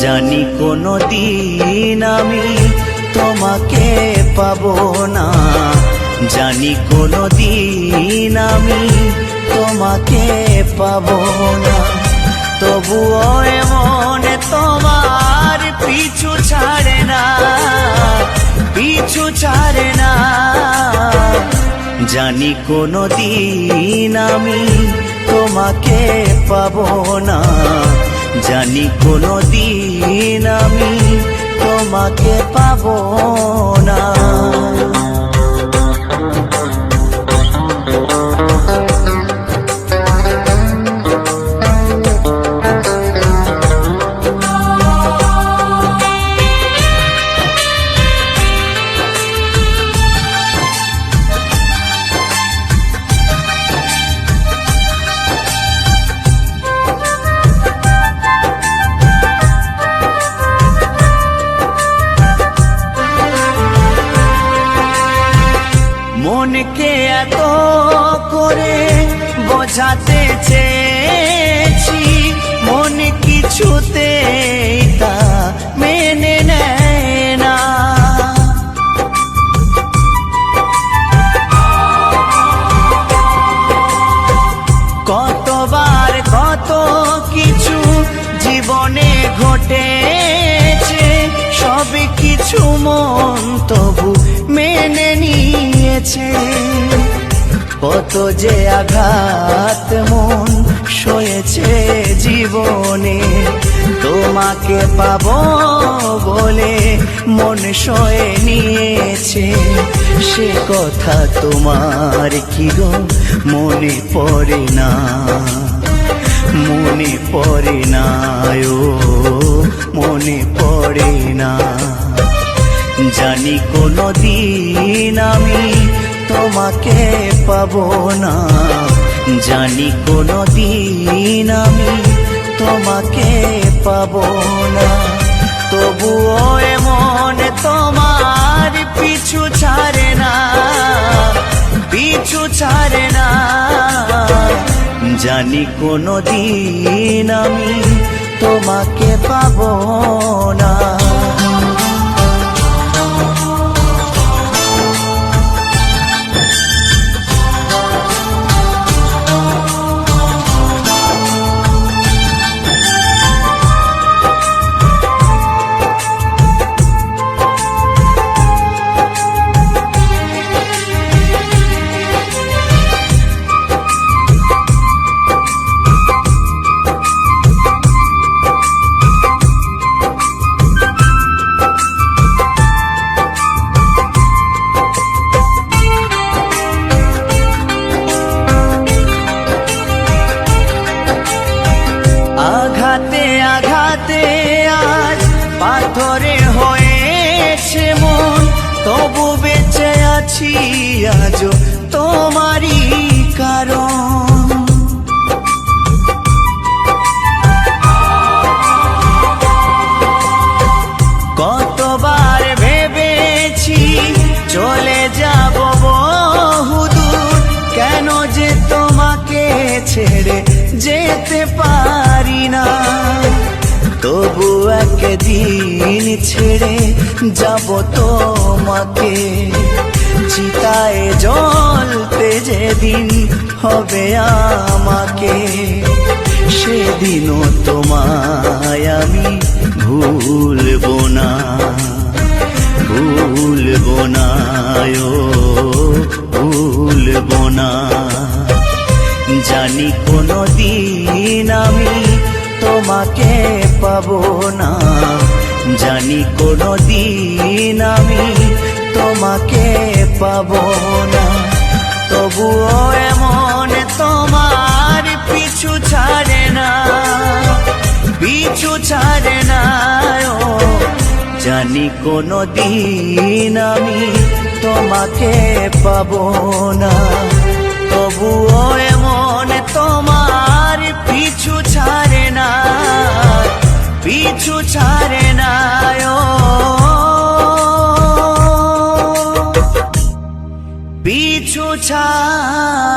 জানি কোনো দিন আমি তোমাকে পাবো না, জানি কোনো দিন আমি তোমাকে পাবো না। তবুও এমন তোমার পিছু ছাড়ে না, পিছু ছাড়ে না। জানি কোনো দিন আমি তোমাকে পাবো না, জানি কোনো দিন আমি তোমাকে পাবো না। মনকে এত করে বোঝাতে চেয়েছি, মন কিছুতে তা মেনে নেয় না। কতবার কত কিছু জীবনে ঘটেছে, সব কিছু মন তবু মেনে নিয়েছে। কত যে আঘাত মন সয়েছে জীবনে, তোমাকে পাবো বলে মন সয়ে নিয়েছে। সে কথা তোমার কি গো মনে পড়ে না, মনে পড়ে না, ও মনে পড়ে না। জানি কোনো দিন আমি তোমাকে পাবো না, জানি কোনো দিন আমি তোমাকে পাবো না। তবুও এমন তোমার পিছু ছাড়ে না, পিছু ছাড়ে না। জানি কোনো দিন আমি তোমাকে পাবো না। আঘাতে আঘাতে আজ পাথরে হয়েছে মন, তবু বেঁচে আছি আজও তোমারই কারণ। কতবার ভেবেছি চলে যাব বহুদূর, কেন যে তোমাকে ছেড়ে যেতে পারি না। তবু একদিন ছেড়ে যাব তোমাকে, চিতায় জ্বলতে যেদিন হবে আমাকে। সেদিনও তোমায় আমি ভুলবো না, ভুলবো না, ও ভুলবো না। জানি কোনো দিন আমি তোমাকে পাবো না, জানি কোনো দিন আমি তোমাকে পাবো না। তবুও এমন তোমার পিছু ছাড়ে না, পিছু ছাড়ে না। ও জানি কোনো দিন আমি তোমাকে পাবো না, তবুও এমন তোমার পিছু ছাড়ে না, পিছু ছাড়ে না, ও পিছু ছাড়ে